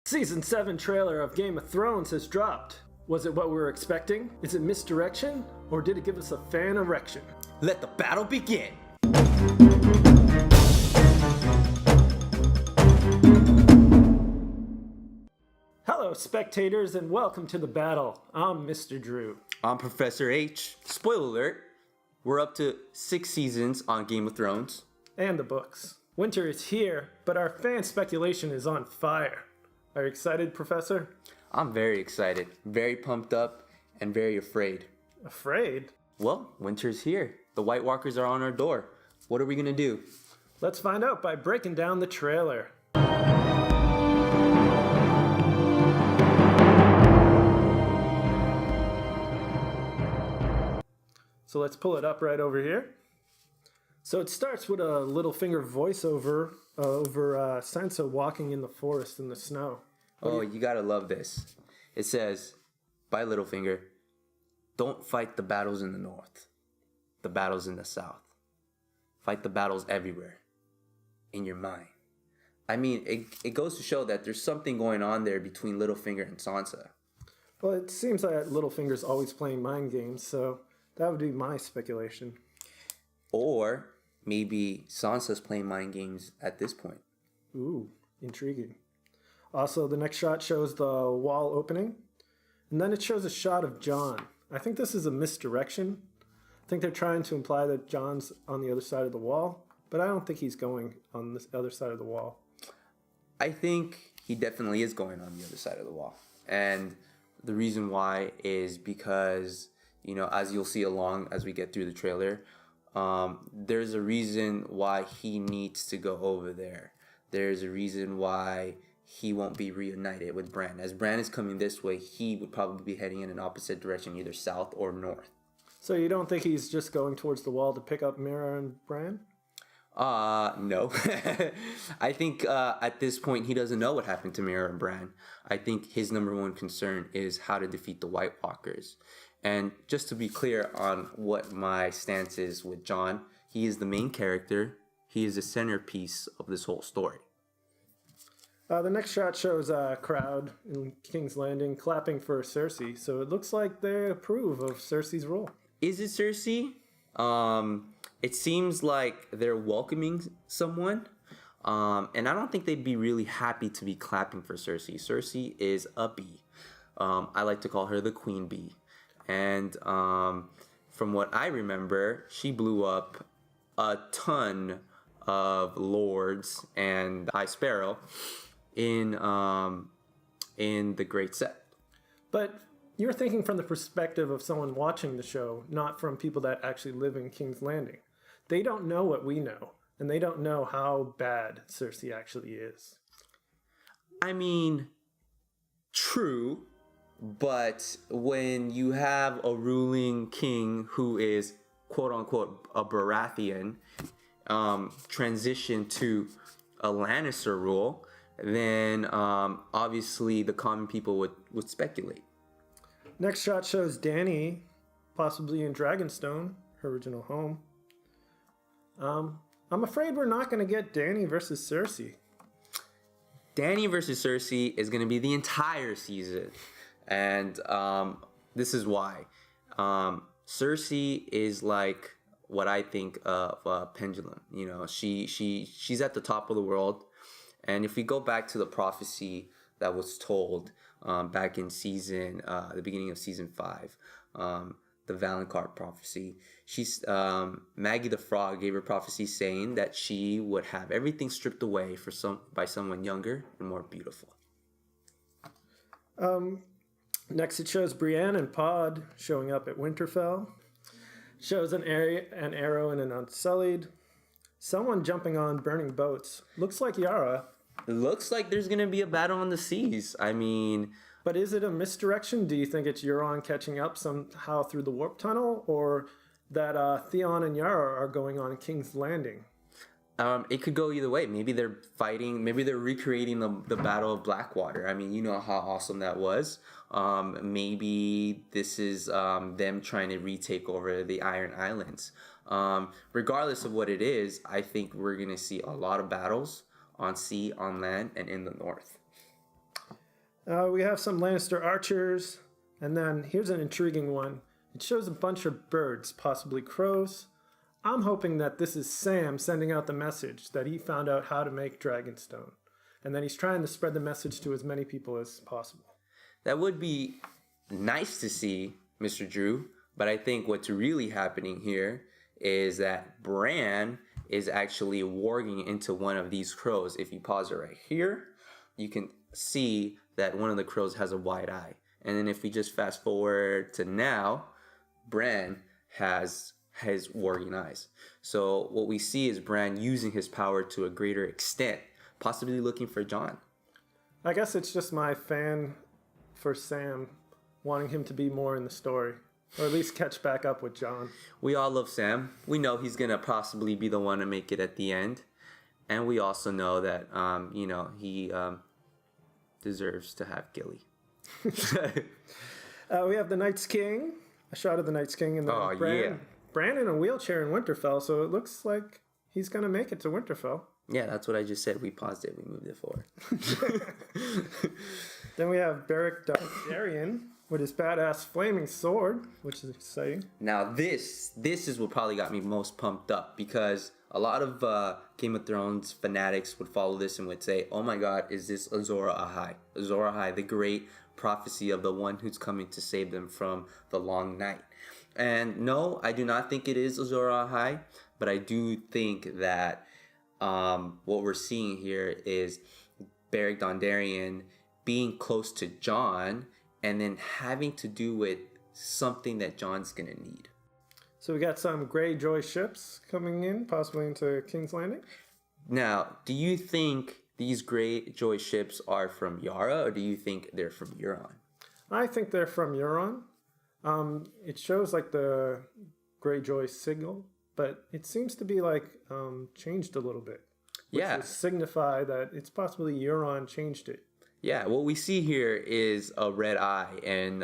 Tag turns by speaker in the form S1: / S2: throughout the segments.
S1: Season 7 trailer of Game of Thrones has dropped. Was it what we were expecting? Is it misdirection? Or did it give us a fan erection?
S2: Let the battle begin!
S1: Hello, spectators, and welcome to the battle. I'm Mr. Drew.
S2: I'm Professor H. Spoiler alert, we're up to 6 seasons on Game of Thrones.
S1: And the books. Winter is here, but our fan speculation is on fire. Are you excited, Professor?
S2: I'm very excited, very pumped up, and very afraid.
S1: Afraid?
S2: Well, winter's here. The White Walkers are on our door. What are we gonna do?
S1: Let's find out by breaking down the trailer. So let's pull it up right over here. So it starts with a Littlefinger voiceover over Sansa walking in the forest in the snow.
S2: Oh, you gotta love this. It says, by Littlefinger, don't fight the battles in the north, the battles in the south. Fight the battles everywhere, in your mind. I mean, it goes to show that there's something going on there between Littlefinger and Sansa.
S1: Well, it seems like Littlefinger's always playing mind games, so that would be my speculation.
S2: Or maybe Sansa's playing mind games at this point.
S1: Ooh, intriguing. Also, the next shot shows the wall opening, and then it shows a shot of Jon. I think this is a misdirection. I think they're trying to imply that Jon's on the other side of the wall, but I don't think he's going on this other side of the wall.
S2: I think he definitely is going on the other side of the wall. And the reason why is because, you know, as you'll see along as we get through the trailer, there's a reason why he needs to go over there. There's a reason why he won't be reunited with Bran. As Bran is coming this way, he would probably be heading in an opposite direction, either south or north.
S1: So you don't think he's just going towards the wall to pick up Mira and Bran?
S2: No. I think at this point he doesn't know what happened to Mira and Bran. I think his number one concern is how to defeat the White Walkers. And just to be clear on what my stance is with Jon, he is the main character. He is the centerpiece of this whole story.
S1: The next shot shows a crowd in King's Landing clapping for Cersei, so it looks like they approve of Cersei's role.
S2: Is it Cersei? It seems like they're welcoming someone, and I don't think they'd be really happy to be clapping for Cersei. Cersei is a bee. I like to call her the queen bee. And from what I remember, she blew up a ton of lords and High Sparrow in the Great Set.
S1: But you're thinking from the perspective of someone watching the show, not from people that actually live in King's Landing. They don't know what we know, and they don't know how bad Cersei actually is.
S2: I mean, true, but when you have a ruling king who is quote-unquote a Baratheon transition to a Lannister rule, then obviously the common people would speculate.
S1: Next shot shows Dany, possibly in Dragonstone, her original home. I'm afraid we're not going to get Dany versus Cersei.
S2: Dany versus Cersei is going to be the entire season. And this is why. Cersei is like what I think of a pendulum. You know, she's at the top of the world. And if we go back to the prophecy that was told back in the beginning of season 5, the Valonqar prophecy, Maggie the Frog gave her prophecy saying that she would have everything stripped away by someone younger and more beautiful.
S1: Next, it shows Brienne and Pod showing up at Winterfell. Shows an arrow and an Unsullied. Someone jumping on burning boats. Looks like Yara.
S2: It looks like there's going to be a battle on the seas. I mean...
S1: But is it a misdirection? Do you think it's Euron catching up somehow through the warp tunnel? Or that Theon and Yara are going on King's Landing?
S2: It could go either way. Maybe they're fighting. Maybe they're recreating the Battle of Blackwater. I mean, you know how awesome that was. Maybe this is them trying to retake over the Iron Islands. Regardless of what it is, I think we're going to see a lot of battles on sea, on land, and in the north.
S1: We have some Lannister archers, and then here's an intriguing one. It shows a bunch of birds, possibly crows. I'm hoping that this is Sam sending out the message that he found out how to make Dragonstone, and then he's trying to spread the message to as many people as possible.
S2: That would be nice to see, Mr. Drew, but I think what's really happening here is that Bran is actually warging into one of these crows. If you pause it right here, you can see that one of the crows has a wide eye. And then if we just fast forward to now, Bran has warging eyes. So what we see is Bran using his power to a greater extent, possibly looking for Jon.
S1: I guess it's just my fan for Sam, wanting him to be more in the story, or at least catch back up with Jon.
S2: We all love Sam. We know he's going to possibly be the one to make it at the end. And we also know that, he deserves to have Gilly.
S1: We have the Night's King, a shot of the Night's King, and then Bran in a wheelchair in Winterfell, so it looks like he's going to make it to Winterfell.
S2: Yeah, that's what I just said. We paused it. We moved it forward.
S1: Then we have Beric Dondarrion with his badass flaming sword, which is exciting.
S2: Now this is what probably got me most pumped up, because a lot of Game of Thrones fanatics would follow this and would say, oh my god, is this Azor Ahai? Azor Ahai, the great prophecy of the one who's coming to save them from the long night. And no, I do not think it is Azor Ahai, but I do think that what we're seeing here is Beric Dondarrion being close to Jon and then having to do with something that Jon's gonna need.
S1: So we got some Greyjoy ships coming in, possibly into King's Landing.
S2: Now, do you think these Greyjoy ships are from Yara, or do you think they're from Euron?
S1: I think they're from Euron. It shows like the Greyjoy signal, but it seems to be like changed a little bit. Which would signify that it's possibly Euron changed it.
S2: Yeah, what we see here is a red eye, and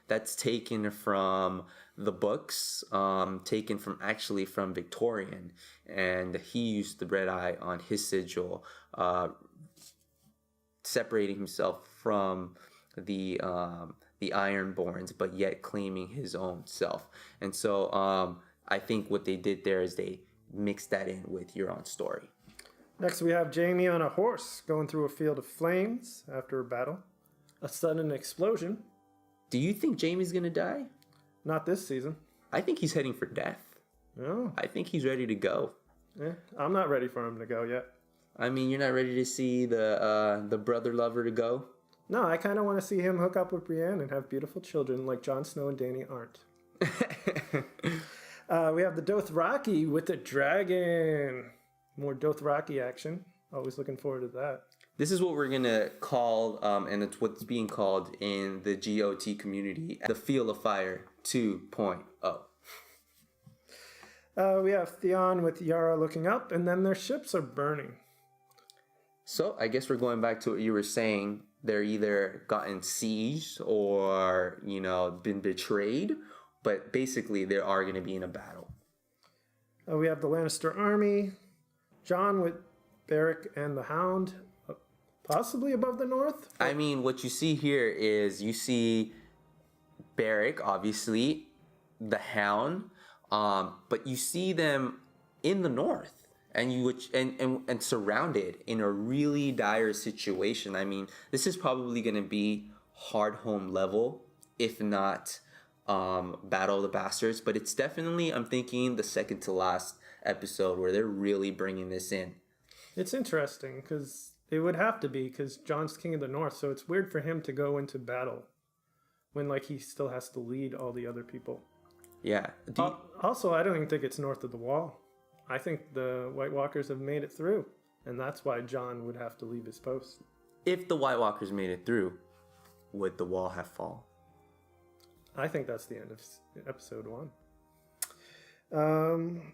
S2: that's taken from the books, taken from Victorian, and he used the red eye on his sigil, separating himself from the Ironborns, but yet claiming his own self. And so I think what they did there is they mixed that in with Euron's story.
S1: Next, we have Jaime on a horse going through a field of flames after a battle. A sudden explosion.
S2: Do you think Jaime's gonna die?
S1: Not this season.
S2: I think he's heading for death.
S1: No.
S2: I think he's ready to go.
S1: I'm not ready for him to go yet.
S2: I mean, you're not ready to see the brother lover to go?
S1: No, I kind of want to see him hook up with Brienne and have beautiful children like Jon Snow and Dany aren't. We have the Dothraki with the dragon. More Dothraki action. Always looking forward to that.
S2: This is what we're going to call, and it's what's being called in the GOT community, the Field of Fire 2.0.
S1: We have Theon with Yara looking up, and then their ships are burning.
S2: So I guess we're going back to what you were saying. They're either gotten sieged or, been betrayed, but basically they are going to be in a battle.
S1: We have the Lannister army. Jon with Beric and the Hound, possibly above the north.
S2: I mean, what you see here is you see Beric, obviously, the Hound, but you see them in the north and surrounded in a really dire situation. I mean, this is probably going to be hard home level, if not Battle of the Bastards, but it's definitely, I'm thinking, the second to last episode where they're really bringing this in.
S1: It's interesting because it would have to be, because Jon's king of the north, so it's weird for him to go into battle when he still has to lead all the other people.
S2: Yeah.
S1: Also, I don't even think it's north of the wall. I think the White Walkers have made it through, and that's why Jon would have to leave his post.
S2: If the White Walkers made it through, would the wall have fallen?
S1: I think that's the end of episode 1.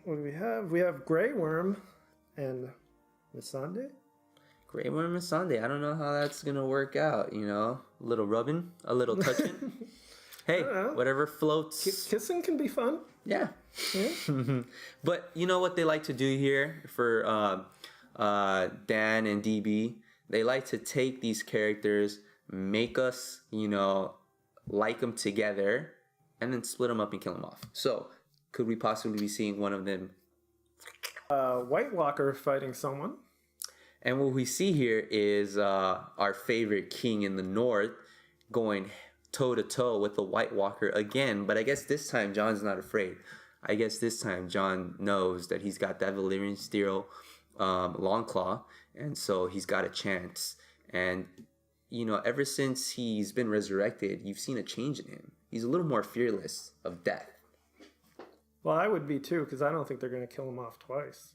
S1: What do we have? We have Grey Worm and Missandei.
S2: Grey Worm and Missandei. I don't know how that's going to work out, A little rubbing, a little touching. Hey, whatever floats.
S1: Kissing can be fun.
S2: Yeah. But you know what they like to do here for Dan and DB? They like to take these characters, make us, like them together, and then split them up and kill them off. So, could we possibly be seeing one of them?
S1: White Walker fighting someone.
S2: And what we see here is our favorite king in the north going toe-to-toe with the White Walker again. But I guess this time Jon's not afraid. I guess this time Jon knows that he's got that Valyrian steel long claw, and so he's got a chance. And, ever since he's been resurrected, you've seen a change in him. He's a little more fearless of death.
S1: Well, I would be too, because I don't think they're going to kill him off twice.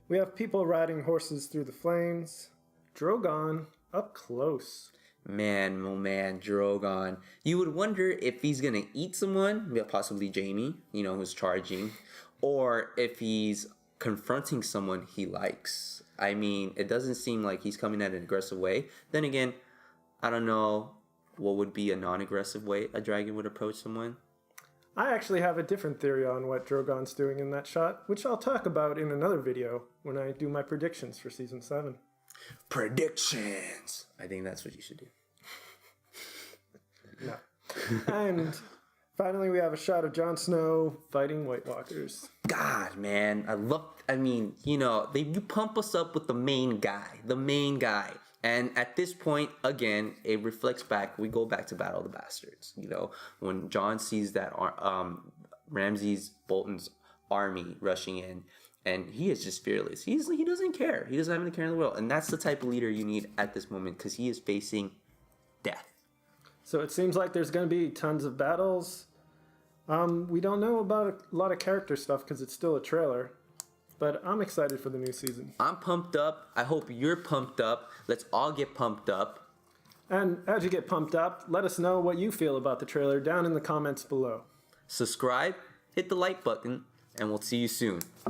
S1: We have people riding horses through the flames. Drogon up close.
S2: Man, oh man, Drogon. You would wonder if he's going to eat someone, possibly Jaime, who's charging, or if he's confronting someone he likes. I mean, it doesn't seem like he's coming at an aggressive way. Then again, I don't know what would be a non-aggressive way a dragon would approach someone.
S1: I actually have a different theory on what Drogon's doing in that shot, which I'll talk about in another video when I do my predictions for Season 7.
S2: Predictions! I think that's what you should do.
S1: No. And finally we have a shot of Jon Snow fighting White Walkers.
S2: God, man. You pump us up with the main guy. And at this point, again, it reflects back. We go back to Battle of the Bastards. When Jon sees that Ramsay Bolton's army rushing in, and he is just fearless. He doesn't care. He doesn't have any care in the world. And that's the type of leader you need at this moment, because he is facing death.
S1: So it seems like there's going to be tons of battles. We don't know about a lot of character stuff because it's still a trailer. But I'm excited for the new season.
S2: I'm pumped up. I hope you're pumped up. Let's all get pumped up.
S1: And as you get pumped up, let us know what you feel about the trailer down in the comments below.
S2: Subscribe, hit the like button, and we'll see you soon.